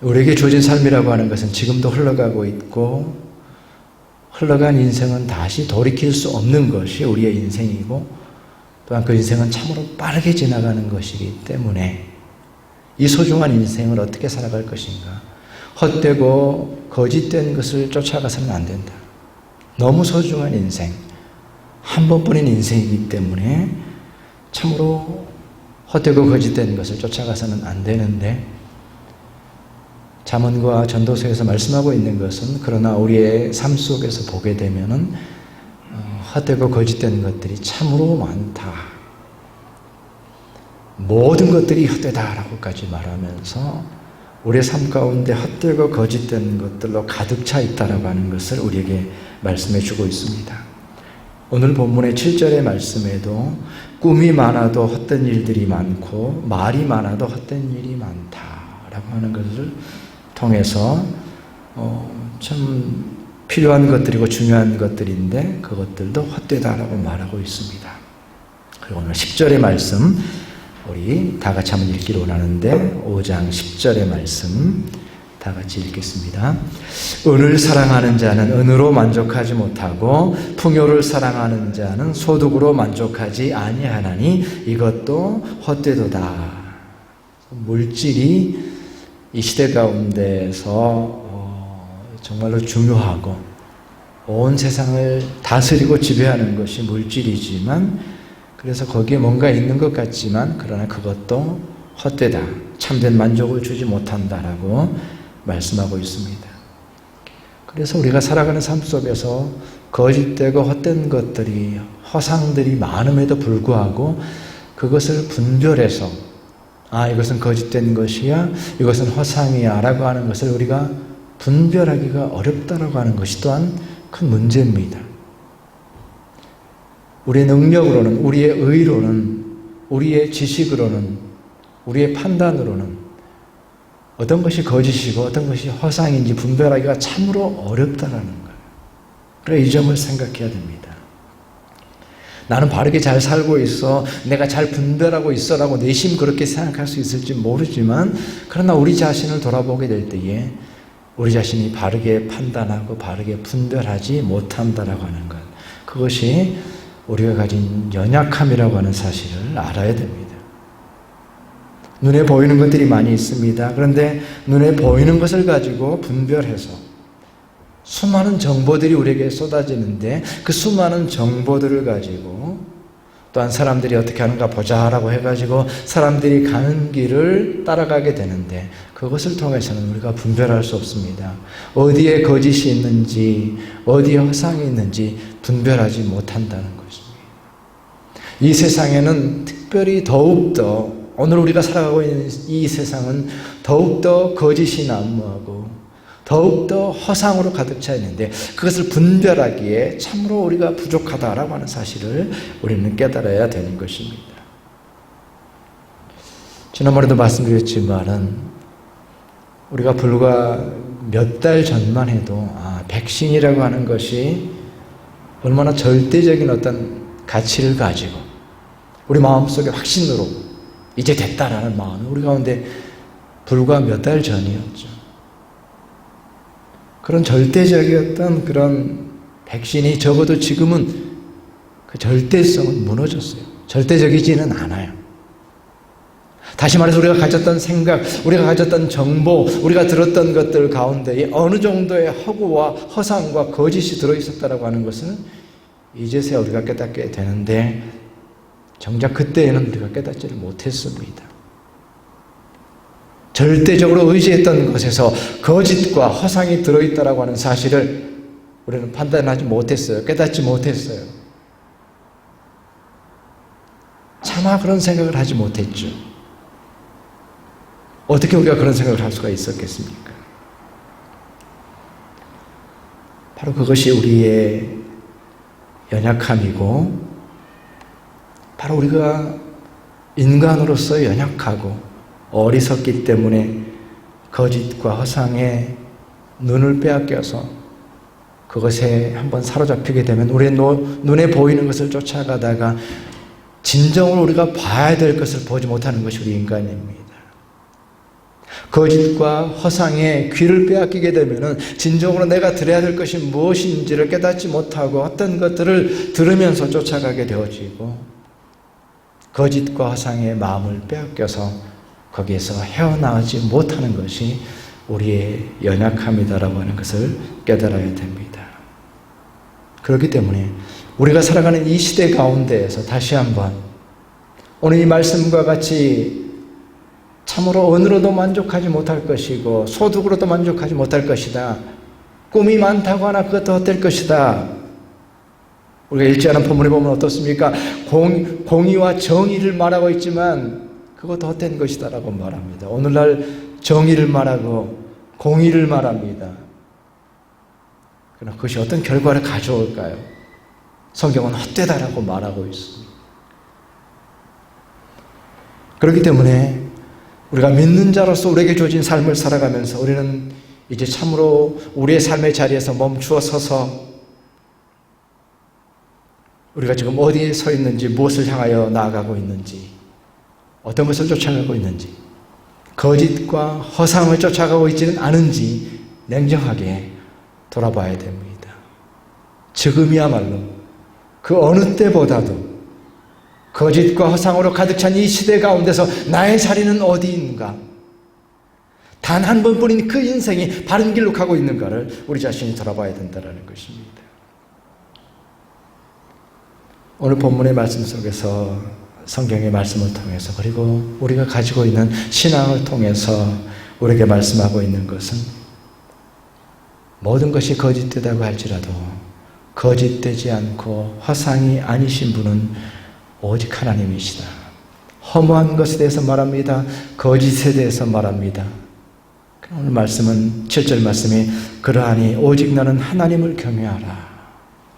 우리에게 주어진 삶이라고 하는 것은 지금도 흘러가고 있고, 흘러간 인생은 다시 돌이킬 수 없는 것이 우리의 인생이고, 또한 그 인생은 참으로 빠르게 지나가는 것이기 때문에 이 소중한 인생을 어떻게 살아갈 것인가, 헛되고 거짓된 것을 쫓아가서는 안 된다. 너무 소중한 인생, 한 번뿐인 인생이기 때문에 참으로 헛되고 거짓된 것을 쫓아가서는 안 되는데, 잠언과 전도서에서 말씀하고 있는 것은 그러나 우리의 삶 속에서 보게 되면은 헛되고 거짓된 것들이 참으로 많다. 모든 것들이 헛되다라고까지 말하면서 우리의 삶 가운데 헛되고 거짓된 것들로 가득 차 있다라고 하는 것을 우리에게 말씀해 주고 있습니다. 오늘 본문의 7절의 말씀에도 꿈이 많아도 헛된 일들이 많고 말이 많아도 헛된 일이 많다라고 하는 것을 통해서 참 필요한 것들이고 중요한 것들인데 그것들도 헛되다라고 말하고 있습니다. 그리고 오늘 10절의 말씀 우리 다 같이 한번 읽기로 원하는데 5장 10절의 말씀 다 같이 읽겠습니다. 은을 사랑하는 자는 은으로 만족하지 못하고 풍요를 사랑하는 자는 소득으로 만족하지 아니하나니 이것도 헛되도다. 물질이 이 시대 가운데서 정말로 중요하고 온 세상을 다스리고 지배하는 것이 물질이지만, 그래서 거기에 뭔가 있는 것 같지만 그러나 그것도 헛되다, 참된 만족을 주지 못한다라고 말씀하고 있습니다. 그래서 우리가 살아가는 삶 속에서 거짓되고 헛된 것들이, 허상들이 많음에도 불구하고 그것을 분별해서 이것은 거짓된 것이야, 이것은 허상이야 라고 하는 것을 우리가 분별하기가 어렵다라고 하는 것이 또한 큰 문제입니다. 우리의 능력으로는, 우리의 의로는, 우리의 지식으로는, 우리의 판단으로는 어떤 것이 거짓이고 어떤 것이 허상인지 분별하기가 참으로 어렵다라는 거예요. 그래서 이 점을 생각해야 됩니다. 나는 바르게 잘 살고 있어, 내가 잘 분별하고 있어 라고 내심 그렇게 생각할 수 있을지 모르지만, 그러나 우리 자신을 돌아보게 될 때에 우리 자신이 바르게 판단하고 바르게 분별하지 못한다라고 하는 것, 그것이 우리가 가진 연약함이라고 하는 사실을 알아야 됩니다. 눈에 보이는 것들이 많이 있습니다. 그런데 눈에 보이는 것을 가지고 분별해서 수많은 정보들이 우리에게 쏟아지는데 그 수많은 정보들을 가지고 또한 사람들이 어떻게 하는가 보자라고 해가지고 사람들이 가는 길을 따라가게 되는데 그것을 통해서는 우리가 분별할 수 없습니다. 어디에 거짓이 있는지 어디에 허상이 있는지 분별하지 못한다는 것입니다. 이 세상에는 특별히 더욱더, 오늘 우리가 살아가고 있는 이 세상은 더욱더 거짓이 난무하고 더욱더 허상으로 가득 차 있는데 그것을 분별하기에 참으로 우리가 부족하다라고 하는 사실을 우리는 깨달아야 되는 것입니다. 지난번에도 말씀드렸지만은 우리가 불과 몇 달 전만 해도 백신이라고 하는 것이 얼마나 절대적인 어떤 가치를 가지고 우리 마음속에 확신으로 이제 됐다라는 마음이 우리 가운데 불과 몇 달 전이었죠. 그런 절대적이었던 그런 백신이 적어도 지금은 그 절대성은 무너졌어요. 절대적이지는 않아요. 다시 말해서 우리가 가졌던 생각, 우리가 가졌던 정보, 우리가 들었던 것들 가운데 어느 정도의 허구와 허상과 거짓이 들어있었다라고 하는 것은 이제서야 우리가 깨닫게 되는데 정작 그때에는 우리가 깨닫지를 못했습니다. 절대적으로 의지했던 것에서 거짓과 허상이 들어있다라고 하는 사실을 우리는 판단하지 못했어요. 깨닫지 못했어요. 차마 그런 생각을 하지 못했죠. 어떻게 우리가 그런 생각을 할 수가 있었겠습니까? 바로 그것이 우리의 연약함이고, 바로 우리가 인간으로서 연약하고 어리석기 때문에 거짓과 허상에 눈을 빼앗겨서 그것에 한번 사로잡히게 되면 우리의 눈에 보이는 것을 쫓아가다가 진정으로 우리가 봐야 될 것을 보지 못하는 것이 우리 인간입니다. 거짓과 허상에 귀를 빼앗기게 되면은 진정으로 내가 드려야 될 것이 무엇인지를 깨닫지 못하고 어떤 것들을 들으면서 쫓아가게 되어지고 거짓과 허상의 마음을 빼앗겨서 거기에서 헤어나오지 못하는 것이 우리의 연약함이다라고 하는 것을 깨달아야 됩니다. 그렇기 때문에 우리가 살아가는 이 시대 가운데에서 다시 한번 오늘 이 말씀과 같이 참으로 언으로도 만족하지 못할 것이고 소득으로도 만족하지 못할 것이다. 꿈이 많다고 하나 그것도 헛될 것이다. 우리가 읽지 않은 본문에 보면 어떻습니까? 공의와 정의를 말하고 있지만 그것도 헛된 것이다 라고 말합니다. 오늘날 정의를 말하고 공의를 말합니다. 그러나 그것이 어떤 결과를 가져올까요? 성경은 헛되다라고 말하고 있습니다. 그렇기 때문에 우리가 믿는 자로서 우리에게 주어진 삶을 살아가면서 우리는 이제 참으로 우리의 삶의 자리에서 멈추어 서서 우리가 지금 어디에 서 있는지, 무엇을 향하여 나아가고 있는지, 어떤 것을 쫓아가고 있는지, 거짓과 허상을 쫓아가고 있지는 않은지 냉정하게 돌아봐야 됩니다. 지금이야말로 그 어느 때보다도 거짓과 허상으로 가득 찬 이 시대 가운데서 나의 자리는 어디 있는가? 단 한 번뿐인 그 인생이 바른 길로 가고 있는가를 우리 자신이 돌아봐야 된다는 것입니다. 오늘 본문의 말씀 속에서 성경의 말씀을 통해서 그리고 우리가 가지고 있는 신앙을 통해서 우리에게 말씀하고 있는 것은 모든 것이 거짓되다고 할지라도 거짓되지 않고 허상이 아니신 분은 오직 하나님이시다. 허무한 것에 대해서 말합니다. 거짓에 대해서 말합니다. 오늘 말씀은 7절 말씀이 그러하니 오직 너는 하나님을 경외하라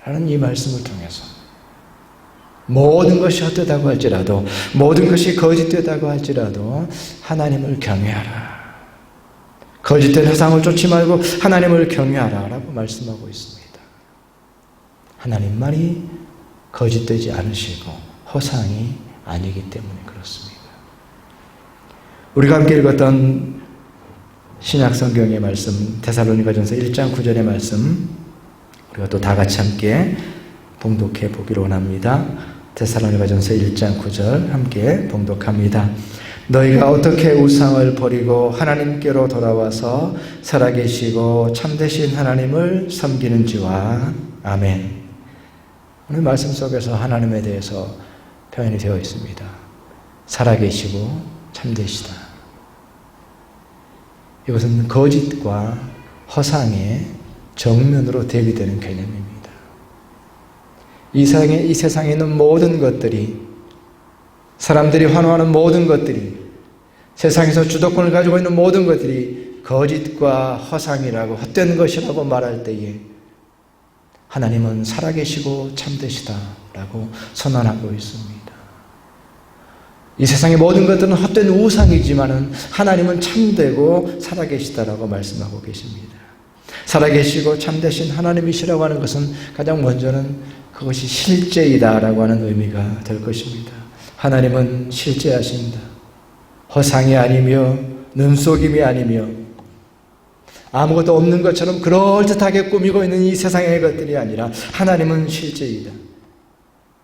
라는 이 말씀을 통해서 모든 것이 헛되다고 할지라도 모든 것이 거짓되다고 할지라도 하나님을 경외하라. 거짓된 허상을 쫓지 말고 하나님을 경외하라 라고 말씀하고 있습니다. 하나님만이 거짓되지 않으시고 허상이 아니기 때문에 그렇습니다. 우리가 함께 읽었던 신약 성경의 말씀 데살로니가전서 1장 9절의 말씀 우리가 또 다 같이 함께 봉독해 보기로 원합니다. 데살로니가전서 1장 9절 함께 봉독합니다. 너희가 어떻게 우상을 버리고 하나님께로 돌아와서 살아계시고 참되신 하나님을 섬기는지와 아멘. 오늘 말씀 속에서 하나님에 대해서 표현이 되어 있습니다. 살아계시고 참되시다. 이것은 거짓과 허상의 정면으로 대비되는 개념입니다. 이 세상에 있는 모든 것들이 사람들이 환호하는 모든 것들이 세상에서 주도권을 가지고 있는 모든 것들이 거짓과 허상이라고 헛된 것이라고 말할 때에 하나님은 살아계시고 참되시다라고 선언하고 있습니다. 이 세상의 모든 것들은 헛된 우상이지만은 하나님은 참되고 살아계시다라고 말씀하고 계십니다. 살아계시고 참되신 하나님이시라고 하는 것은 가장 먼저는 그것이 실제이다라고 하는 의미가 될 것입니다. 하나님은 실제하신다. 허상이 아니며 눈속임이 아니며 아무것도 없는 것처럼 그럴듯하게 꾸미고 있는 이 세상의 것들이 아니라 하나님은 실제이다.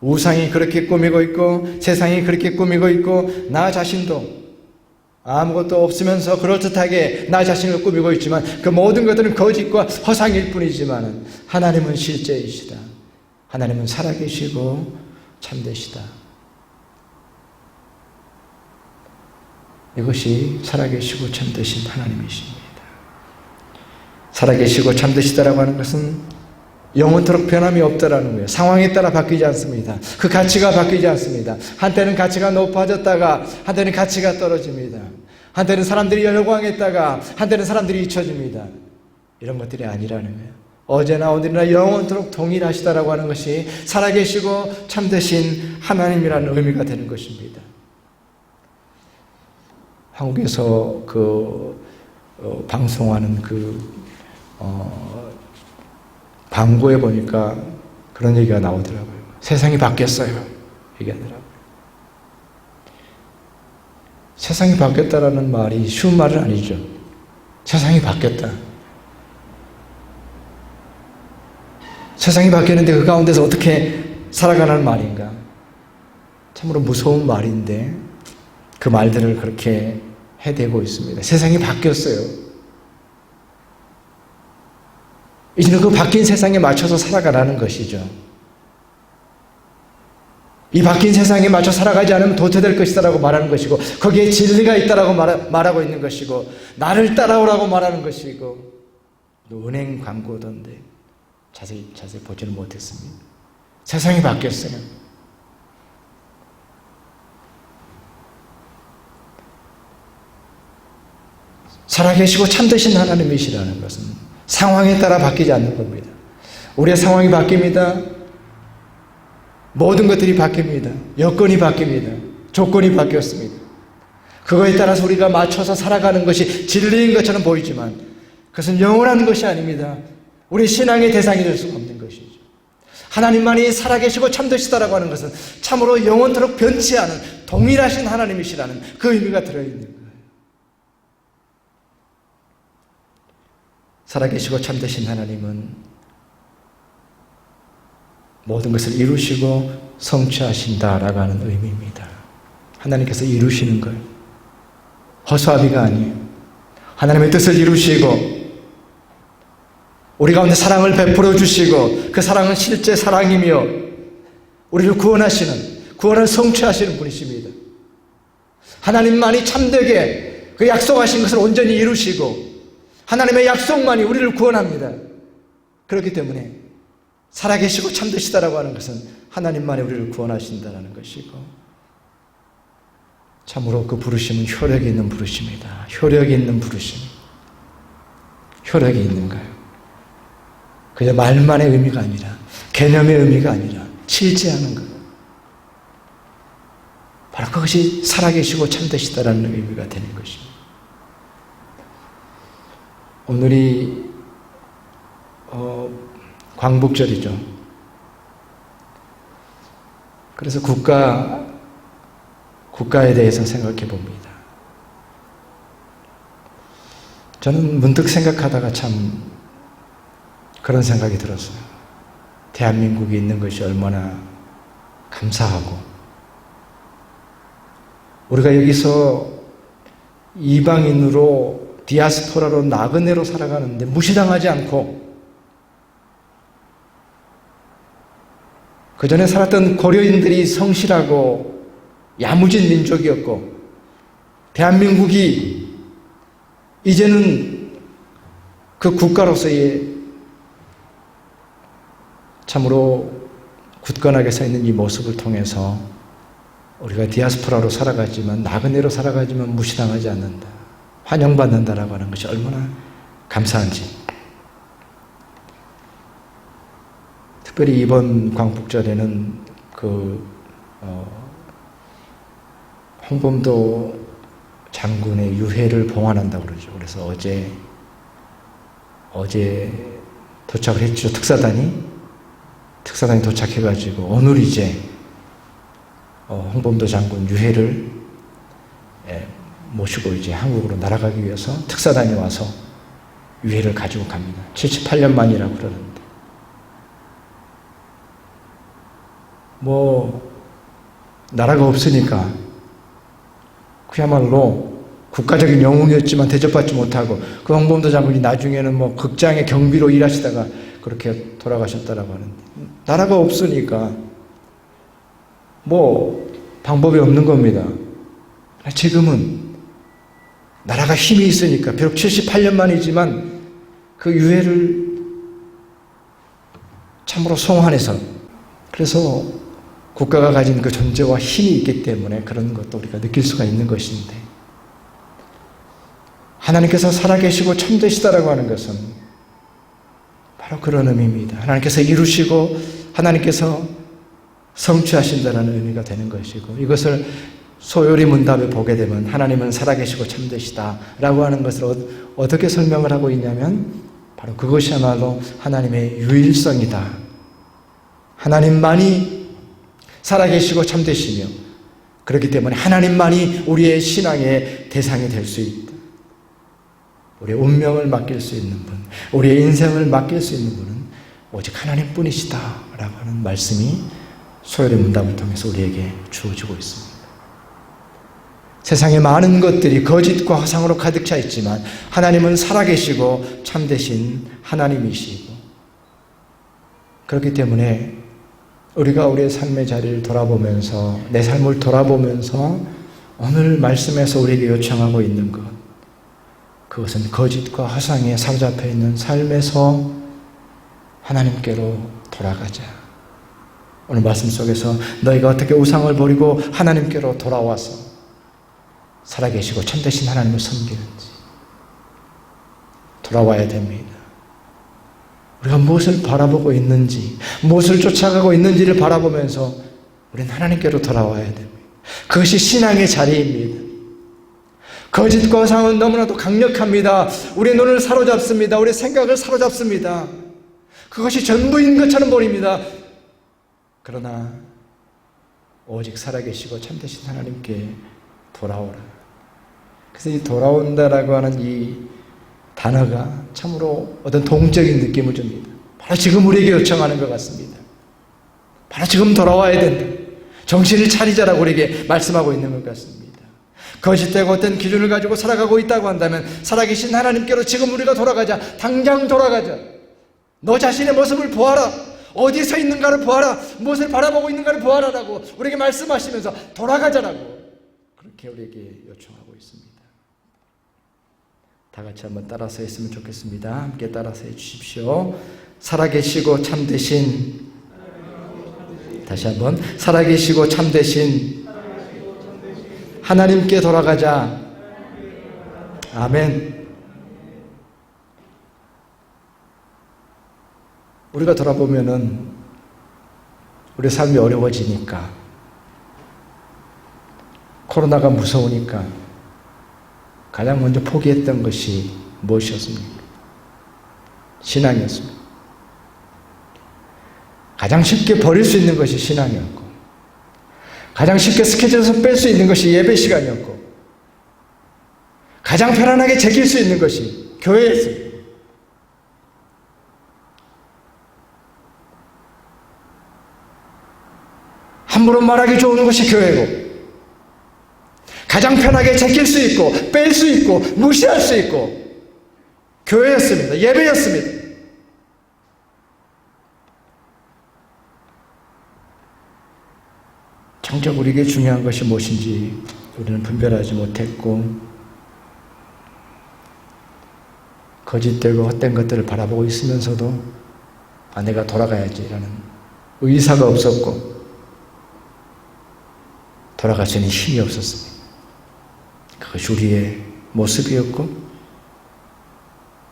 우상이 그렇게 꾸미고 있고 세상이 그렇게 꾸미고 있고 나 자신도 아무것도 없으면서 그럴듯하게 나 자신을 꾸미고 있지만 그 모든 것들은 거짓과 허상일 뿐이지만 하나님은 실제이시다. 하나님은 살아계시고 참되시다. 이것이 살아계시고 참되신 하나님이십니다. 살아계시고 참되시다라고 하는 것은 영원토록 변함이 없다라는 거예요. 상황에 따라 바뀌지 않습니다. 그 가치가 바뀌지 않습니다. 한때는 가치가 높아졌다가 한때는 가치가 떨어집니다. 한때는 사람들이 열광했다가 한때는 사람들이 잊혀집니다. 이런 것들이 아니라는 거예요. 어제나 오늘이나 영원토록 동일하시다라고 하는 것이 살아계시고 참되신 하나님이라는 의미가 되는 것입니다. 한국에서 방송하는 광고에 보니까 그런 얘기가 나오더라고요. 세상이 바뀌었어요. 얘기하더라고요. 세상이 바뀌었다라는 말이 쉬운 말은 아니죠. 세상이 바뀌었다. 세상이 바뀌었는데 그 가운데서 어떻게 살아가는 말인가? 참으로 무서운 말인데 그 말들을 그렇게 해대고 있습니다. 세상이 바뀌었어요. 이제는 그 바뀐 세상에 맞춰서 살아가라는 것이죠. 이 바뀐 세상에 맞춰 살아가지 않으면 도태될 것이다라고 말하는 것이고, 거기에 진리가 있다라고 말하고 있는 것이고, 나를 따라오라고 말하는 것이고, 은행 광고던데 자세히 보지는 못했습니다. 세상이 바뀌었어요. 살아계시고 참되신 하나님이시라는 것은 상황에 따라 바뀌지 않는 겁니다. 우리의 상황이 바뀝니다. 모든 것들이 바뀝니다. 여건이 바뀝니다. 조건이 바뀌었습니다. 그거에 따라서 우리가 맞춰서 살아가는 것이 진리인 것처럼 보이지만 그것은 영원한 것이 아닙니다. 우리 신앙의 대상이 될 수가 없는 것이죠. 하나님만이 살아계시고 참되시다라고 하는 것은 참으로 영원토록 변치 않은 동일하신 하나님이시라는 그 의미가 들어있는 거예요. 살아계시고 참되신 하나님은 모든 것을 이루시고 성취하신다라고 하는 의미입니다. 하나님께서 이루시는 거예요. 허수아비가 아니에요. 하나님의 뜻을 이루시고 우리 가운데 사랑을 베풀어 주시고 그 사랑은 실제 사랑이며 우리를 구원을 성취하시는 분이십니다. 하나님만이 참되게 그 약속하신 것을 온전히 이루시고 하나님의 약속만이 우리를 구원합니다. 그렇기 때문에 살아계시고 참되시다라고 하는 것은 하나님만이 우리를 구원하신다라는 것이고, 참으로 그 부르심은 효력이 있는 부르심이다. 효력이 있는 부르심. 효력이 있는가요? 그냥 말만의 의미가 아니라, 개념의 의미가 아니라 실제하는 것. 바로 그것이 살아계시고 참되시다라는 의미가 되는 것입니다. 오늘이 광복절이죠. 그래서 국가에 대해서 생각해 봅니다. 저는 문득 생각하다가 참 그런 생각이 들었어요. 대한민국이 있는 것이 얼마나 감사하고, 우리가 여기서 이방인으로 디아스포라로 나그네로 살아가는데 무시당하지 않고, 그 전에 살았던 고려인들이 성실하고 야무진 민족이었고, 대한민국이 이제는 그 국가로서의 참으로 굳건하게 서 있는 이 모습을 통해서 우리가 디아스포라로 살아가지만, 나그네로 살아가지만 무시당하지 않는다, 환영받는다라고 하는 것이 얼마나 감사한지. 특별히 이번 광복절에는 홍범도 장군의 유해를 봉안한다고 그러죠. 그래서 어제 도착을 했죠. 특사단이 도착해가지고 오늘 이제 홍범도 장군 유해를 모시고 이제 한국으로 날아가기 위해서 특사단이 와서 유해를 가지고 갑니다. 78년 만이라고 그러는데, 나라가 없으니까 그야말로 국가적인 영웅이었지만 대접받지 못하고, 그 홍범도 장군이 나중에는 극장의 경비로 일하시다가 그렇게 돌아가셨다라고 하는데, 나라가 없으니까 방법이 없는 겁니다. 지금은 나라가 힘이 있으니까, 비록 78년 만이지만 그 유해를 참으로 송환해서, 그래서 국가가 가진 그 존재와 힘이 있기 때문에 그런 것도 우리가 느낄 수가 있는 것인데, 하나님께서 살아계시고 참되시다라고 하는 것은 바로 그런 의미입니다. 하나님께서 이루시고 하나님께서 성취하신다는 의미가 되는 것이고, 이것을 소요리 문답에 보게 되면 하나님은 살아계시고 참되시다라고 하는 것을 어떻게 설명을 하고 있냐면, 바로 그것이야말로 하나님의 유일성이다. 하나님만이 살아계시고 참되시며 그렇기 때문에 하나님만이 우리의 신앙의 대상이 될 수 있다. 우리의 운명을 맡길 수 있는 분, 우리의 인생을 맡길 수 있는 분은 오직 하나님뿐이시다 라고 하는 말씀이 소열의 문답을 통해서 우리에게 주어지고 있습니다. 세상에 많은 것들이 거짓과 허상으로 가득 차 있지만 하나님은 살아계시고 참되신 하나님이시고, 그렇기 때문에 우리가 우리의 삶의 자리를 돌아보면서, 내 삶을 돌아보면서 오늘 말씀에서 우리에게 요청하고 있는 것, 그것은 거짓과 허상에 사로잡혀 있는 삶에서 하나님께로 돌아가자. 오늘 말씀 속에서 너희가 어떻게 우상을 버리고 하나님께로 돌아와서 살아계시고 참되신 하나님을 섬기는지 돌아와야 됩니다. 우리가 무엇을 바라보고 있는지, 무엇을 쫓아가고 있는지를 바라보면서 우리는 하나님께로 돌아와야 됩니다. 그것이 신앙의 자리입니다. 거짓과 허상은 너무나도 강력합니다. 우리의 눈을 사로잡습니다. 우리의 생각을 사로잡습니다. 그것이 전부인 것처럼 보입니다. 그러나 오직 살아계시고 참되신 하나님께 돌아오라. 그래서 이 돌아온다라고 하는 이 단어가 참으로 어떤 동적인 느낌을 줍니다. 바로 지금 우리에게 요청하는 것 같습니다. 바로 지금 돌아와야 된다. 정신을 차리자라고 우리에게 말씀하고 있는 것 같습니다. 거짓되고 어떤 기준을 가지고 살아가고 있다고 한다면 살아계신 하나님께로 지금 우리가 돌아가자. 당장 돌아가자. 너 자신의 모습을 보아라. 어디서 있는가를 보아라. 무엇을 바라보고 있는가를 보아라라고 우리에게 말씀하시면서 돌아가자라고 그렇게 우리에게 요청하고 있습니다. 다 같이 한번 따라서 했으면 좋겠습니다. 함께 따라서 해주십시오. 살아계시고 참되신, 다시 한번, 살아계시고 참되신 하나님께 돌아가자. 아멘. 우리가 돌아보면은 우리 삶이 어려워지니까, 코로나가 무서우니까 가장 먼저 포기했던 것이 무엇이었습니까? 신앙이었습니다. 가장 쉽게 버릴 수 있는 것이 신앙이었고, 가장 쉽게 스케줄에서 뺄 수 있는 것이 예배 시간이었고, 가장 편안하게 제길 수 있는 것이 교회였습니다. 함부로 말하기 좋은 것이 교회고, 가장 편하게 제낄 수 있고 뺄 수 있고 무시할 수 있고 교회였습니다. 예배였습니다. 정작 우리에게 중요한 것이 무엇인지 우리는 분별하지 못했고, 거짓되고 헛된 것들을 바라보고 있으면서도 내가 돌아가야지라는 의사가 없었고 돌아갈 수 있는 힘이 없었습니다. 그것이 우리의 모습이었고,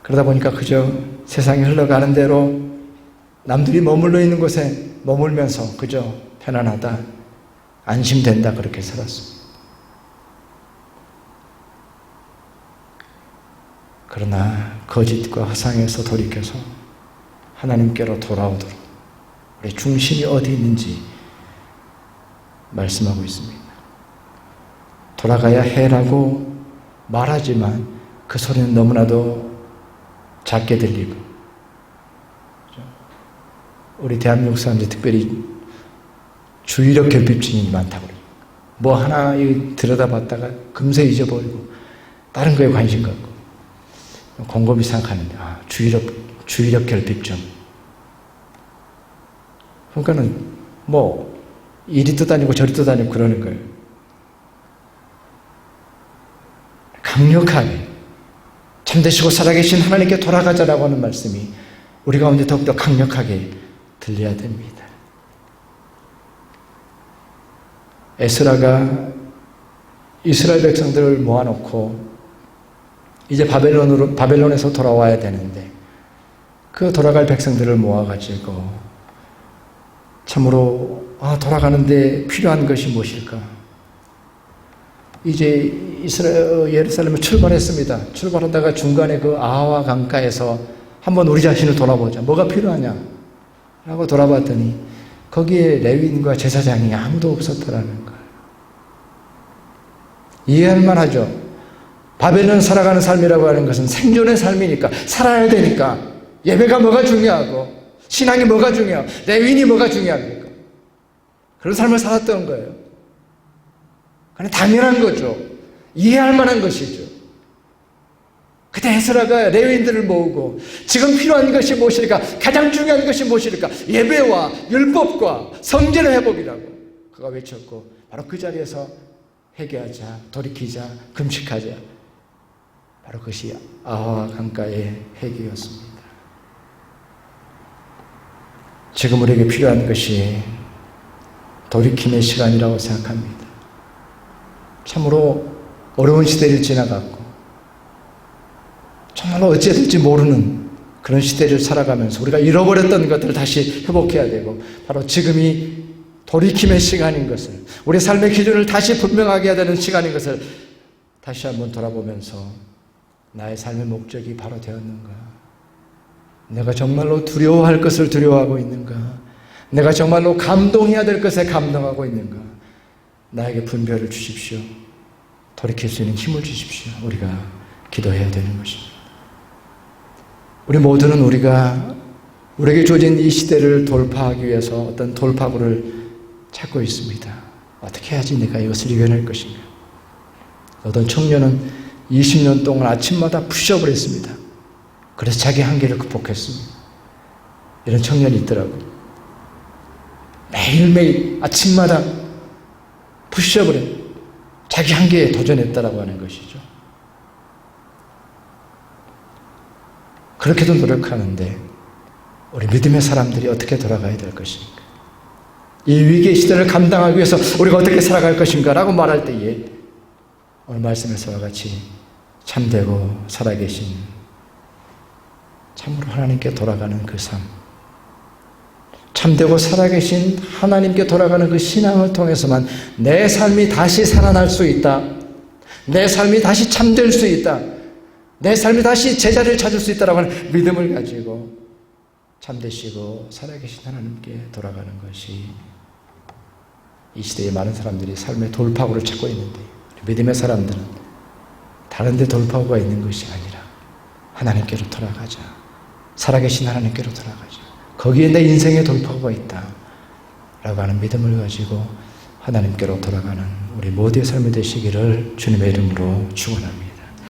그러다 보니까 그저 세상이 흘러가는 대로 남들이 머물러 있는 곳에 머물면서 그저 편안하다, 안심된다 그렇게 살았습니다. 그러나 거짓과 허상에서 돌이켜서 하나님께로 돌아오도록 우리 중심이 어디 있는지 말씀하고 있습니다. 돌아가야 해라고 말하지만 그 소리는 너무나도 작게 들리고, 우리 대한민국 사람들이 특별히 주의력 결핍증이 많다고 그래요. 뭐 하나 들여다봤다가 금세 잊어버리고 다른 거에 관심 갖고 곰곰이 생각하는데 주의력 결핍증. 그러니까는 뭐 이리 떠다니고 저리 떠다니고 그러는 거예요. 강력하게 참되시고 살아계신 하나님께 돌아가자라고 하는 말씀이 우리 가운데 더욱더 강력하게 들려야 됩니다. 에스라가 이스라엘 백성들을 모아놓고 이제 바벨론에서 돌아와야 되는데, 그 돌아갈 백성들을 모아가지고 참으로 돌아가는데 필요한 것이 무엇일까? 이제 예루살렘을 출발했습니다. 출발하다가 중간에 그 아하와 강가에서 한번 우리 자신을 돌아보자. 뭐가 필요하냐? 라고 돌아봤더니 거기에 레위인과 제사장이 아무도 없었더라는 거예요. 이해할 만하죠. 바벨론 살아가는 삶이라고 하는 것은 생존의 삶이니까, 살아야 되니까, 예배가 뭐가 중요하고 신앙이 뭐가 중요하고 레위인이 뭐가 중요합니까? 그런 삶을 살았던 거예요. 그건 당연한 거죠. 이해할 만한 것이죠. 그때 에스라가 레위인들을 모으고 지금 필요한 것이 무엇일까? 가장 중요한 것이 무엇일까? 예배와 율법과 성전의 회복이라고 그가 외쳤고, 바로 그 자리에서 회개하자, 돌이키자, 금식하자. 바로 그것이 아와 강가의 회개였습니다. 지금 우리에게 필요한 것이 돌이킴의 시간이라고 생각합니다. 참으로 어려운 시대를 지나갔고 정말로 어찌해야 될지 모르는 그런 시대를 살아가면서 우리가 잃어버렸던 것들을 다시 회복해야 되고, 바로 지금이 돌이킴의 시간인 것을, 우리 삶의 기준을 다시 분명하게 해야 되는 시간인 것을 다시 한번 돌아보면서 나의 삶의 목적이 바로 되었는가? 내가 정말로 두려워할 것을 두려워하고 있는가? 내가 정말로 감동해야 될 것에 감동하고 있는가? 나에게 분별을 주십시오. 돌이킬 수 있는 힘을 주십시오. 우리가 기도해야 되는 것입니다. 우리 모두는 우리에게 주어진 이 시대를 돌파하기 위해서 어떤 돌파구를 찾고 있습니다. 어떻게 해야지 내가 이것을 이겨낼 것인가? 어떤 청년은 20년 동안 아침마다 푸시업을 했습니다. 그래서 자기 한계를 극복했습니다. 이런 청년이 있더라고요. 매일매일 아침마다 푸시업을 해 자기 한계에 도전했다라고 하는 것이죠. 그렇게도 노력하는데 우리 믿음의 사람들이 어떻게 돌아가야 될 것인가? 이 위기의 시대를 감당하기 위해서 우리가 어떻게 살아갈 것인가? 라고 말할 때에 오늘 말씀에서와 같이 참되고 살아계신, 참으로 하나님께 돌아가는 그 삶, 참되고 살아계신 하나님께 돌아가는 그 신앙을 통해서만 내 삶이 다시 살아날 수 있다, 내 삶이 다시 참될 수 있다, 내 삶이 다시 제자리를 찾을 수 있다라고 하는 믿음을 가지고 참되시고 살아계신 하나님께 돌아가는 것이 이 시대의 많은 사람들이 삶의 돌파구를 찾고 있는데, 믿음의 사람들은 다른 데 돌파구가 있는 것이 아니라 하나님께로 돌아가자, 살아계신 하나님께로 돌아가자, 거기에 내 인생의 돌파구가 있다 라고 하는 믿음을 가지고 하나님께로 돌아가는 우리 모두의 삶이 되시기를 주님의 이름으로 축원합니다.